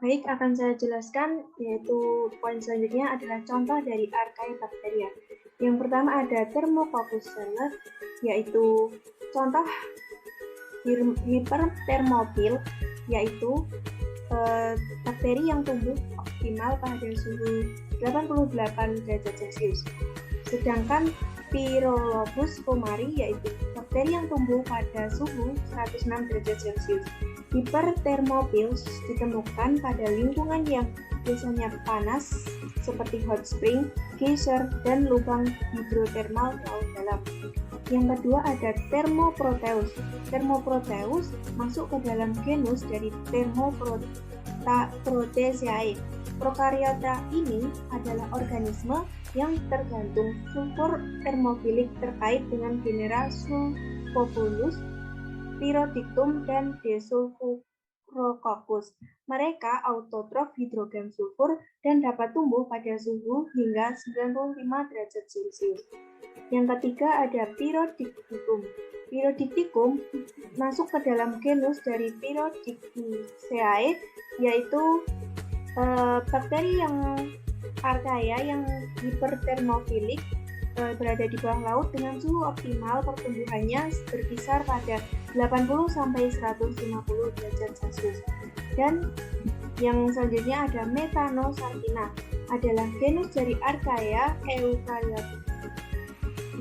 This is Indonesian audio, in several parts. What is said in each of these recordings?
Baik, akan saya jelaskan, yaitu poin selanjutnya adalah contoh dari Archaebacteria. Yang pertama ada Thermococcus celer, yaitu contoh hipertermofil, yaitu bakteri yang tumbuh optimal pada suhu 88 derajat Celcius. Sedangkan Pyrrolophus fumari, yaitu bakteri yang tumbuh pada suhu 106 derajat Celcius. Hipertermofil ditemukan pada lingkungan yang biasanya panas seperti hot spring, geyser, dan lubang hidrotermal laut dalam. Yang kedua ada Thermoproteus. Thermoproteus masuk ke dalam genus dari Thermoproteaceae. Prokariota ini adalah organisme yang tergantung sulfur termofilik terkait dengan genera Sulfobolus, Pyrodictum, dan Desulfurococcus. Mereka autotrof hidrogen sulfur dan dapat tumbuh pada suhu hingga 95 derajat Celcius. Yang ketiga ada Pyrodicticum. Pyrodicticum masuk ke dalam genus dari Pyrodictiaceae, yaitu bakteri yang archaea yang hipertermofilik, berada di bawah laut dengan suhu optimal pertumbuhannya berkisar pada 80 sampai 150 derajat Celcius. Dan yang selanjutnya ada Methanosarcina, adalah genus dari Archaea eukaryotik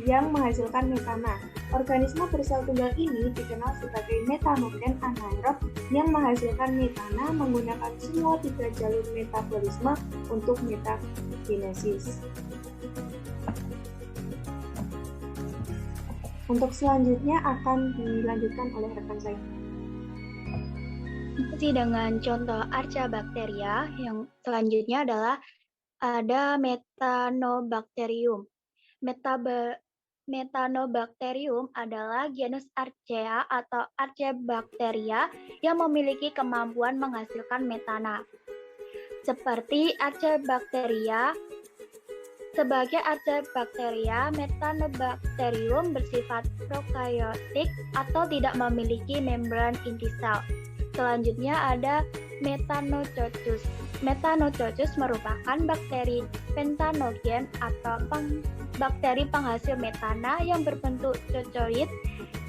yang menghasilkan metana. Organisme bersel tunggal ini dikenal sebagai metanogen anaerob yang menghasilkan metana menggunakan semua 3 jalur metabolisme untuk metagenesis. Untuk selanjutnya akan dilanjutkan oleh rekan saya. Ikuti dengan contoh Archaebacteria. Yang selanjutnya adalah ada Methanobacterium. Methanobacterium adalah genus Archaea atau Archaebacteria yang memiliki kemampuan menghasilkan metana. Seperti Archaebacteria, sebagai Archaebacteria, Methanobacterium bersifat prokaryotik atau tidak memiliki membran inti sel. Selanjutnya ada Methanococcus. Methanococcus merupakan bakteri pentanogen atau bakteri penghasil metana yang berbentuk cocoid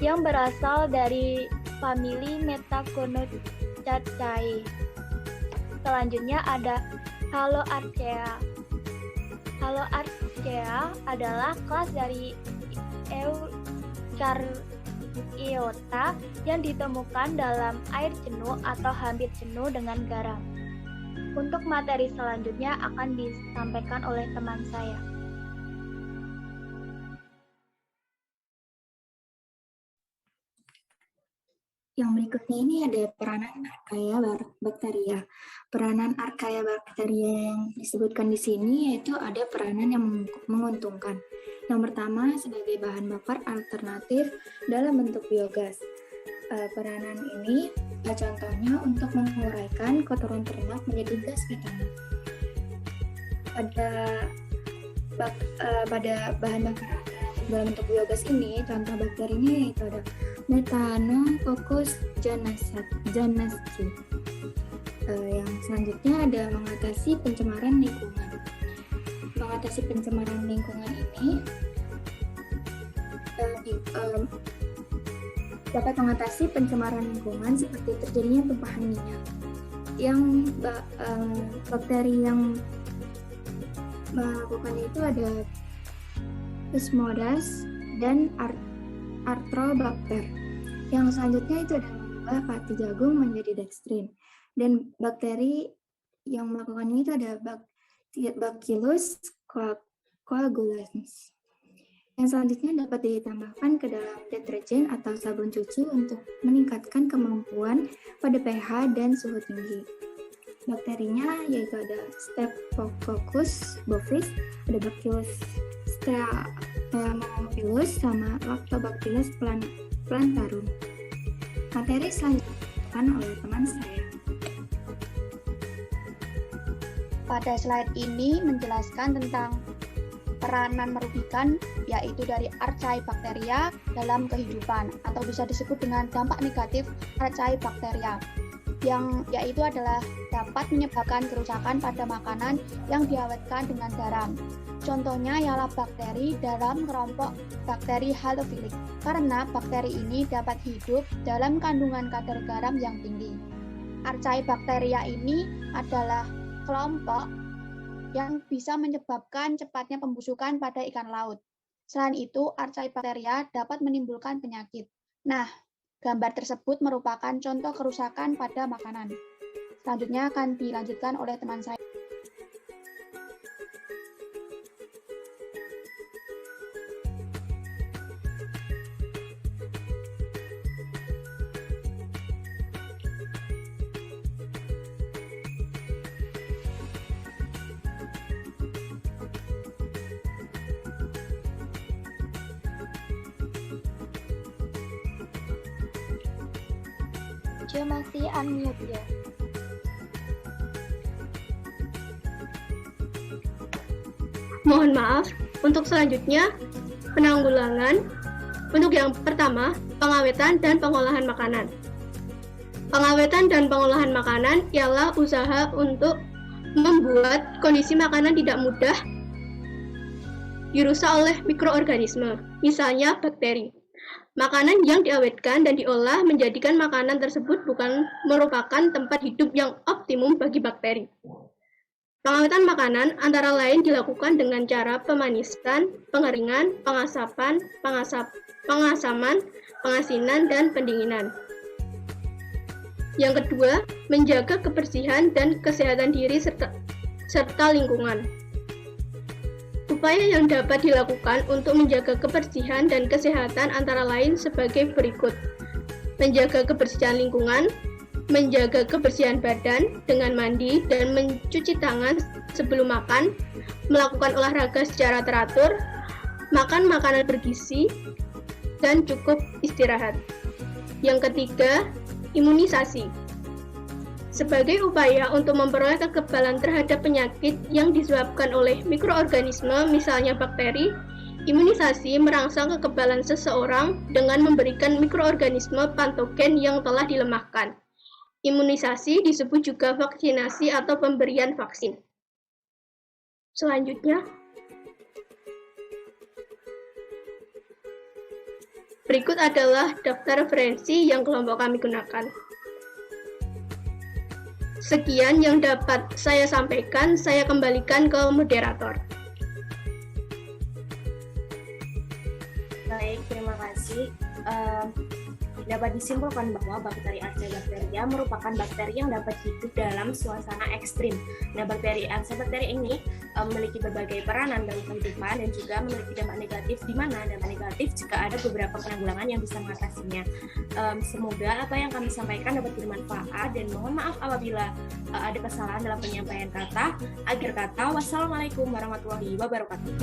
yang berasal dari famili Metagonocaccae. Selanjutnya ada Haloarchaea. Haloarchaea adalah kelas dari Eukaryota yang ditemukan dalam air jenuh atau hampir jenuh dengan garam. Untuk materi selanjutnya akan disampaikan oleh teman saya. Yang berikutnya ini ada peranan Archaebacteria. Peranan Archaebacteria yang disebutkan di sini yaitu ada peranan yang menguntungkan. Yang pertama sebagai bahan bakar alternatif dalam bentuk biogas. Peranan ini contohnya untuk menguraikan kotoran ternak menjadi gas metana. Pada bahan bakar dalam bentuk biogas ini, contoh bakterinya yaitu ada Methanococcus janasci. Yang selanjutnya ada mengatasi pencemaran lingkungan. Mengatasi pencemaran lingkungan ini dapat mengatasi pencemaran lingkungan seperti terjadinya tumpahan minyak. Yang bakteri yang melakukan itu ada Plasmodium dan Arthrobacter. Yang selanjutnya itu ada mengubah pati jagung menjadi dextrin. Dan bakteri yang melakukannya itu ada Bacillus coagulans. Yang selanjutnya dapat ditambahkan ke dalam deterjen atau sabun cuci untuk meningkatkan kemampuan pada pH dan suhu tinggi. Bakterinya yaitu ada Staphylococcus bovis, ada Bacillus Staphylococcus sama Lactobacillus plantarum. Materi selanjutnya oleh teman saya. Pada slide ini menjelaskan tentang peranan merugikan yaitu dari Archaebacteria dalam kehidupan atau bisa disebut dengan dampak negatif Archaebacteria. yang yaitu adalah dapat menyebabkan kerusakan pada makanan yang diawetkan dengan garam. Contohnya ialah bakteri dalam kelompok bakteri halofilik, karena bakteri ini dapat hidup dalam kandungan kadar garam yang tinggi. Archaebacteria ini adalah kelompok yang bisa menyebabkan cepatnya pembusukan pada ikan laut. Selain itu, Archaebacteria dapat menimbulkan penyakit. Nah, gambar tersebut merupakan contoh kerusakan pada makanan. Selanjutnya akan dilanjutkan oleh teman saya. Jo masih unmute ya. Mohon maaf, untuk selanjutnya, penanggulangan. Untuk yang pertama, pengawetan dan pengolahan makanan. Pengawetan dan pengolahan makanan ialah usaha untuk membuat kondisi makanan tidak mudah dirusak oleh mikroorganisme, misalnya bakteri. Makanan yang diawetkan dan diolah menjadikan makanan tersebut bukan merupakan tempat hidup yang optimum bagi bakteri. Pengawetan makanan antara lain dilakukan dengan cara pemanisan, pengeringan, pengasapan, pengasaman, pengasinan, dan pendinginan. Yang kedua, menjaga kebersihan dan kesehatan diri serta lingkungan. Upaya yang dapat dilakukan untuk menjaga kebersihan dan kesehatan antara lain sebagai berikut. Menjaga kebersihan lingkungan, menjaga kebersihan badan dengan mandi dan mencuci tangan sebelum makan, melakukan olahraga secara teratur, makan makanan bergizi, dan cukup istirahat. Yang ketiga, imunisasi. Sebagai upaya untuk memperoleh kekebalan terhadap penyakit yang disebabkan oleh mikroorganisme, misalnya bakteri, imunisasi merangsang kekebalan seseorang dengan memberikan mikroorganisme patogen yang telah dilemahkan. Imunisasi disebut juga vaksinasi atau pemberian vaksin. Selanjutnya, berikut adalah daftar referensi yang kelompok kami gunakan. Sekian yang dapat saya sampaikan, saya kembalikan ke moderator. Baik, terima kasih. Dapat disimpulkan bahwa bakteri Archaebacteria merupakan bakteri yang dapat hidup dalam suasana ekstrim. Nah, bakteri Archaebacteria ini memiliki berbagai peranan dalam kehidupan dan juga memiliki dampak negatif, di mana dampak negatif jika ada beberapa penanggulangan yang bisa mengatasinya. Semoga apa yang kami sampaikan dapat bermanfaat dan mohon maaf apabila ada kesalahan dalam penyampaian kata. Akhir kata, wassalamualaikum warahmatullahi wabarakatuh.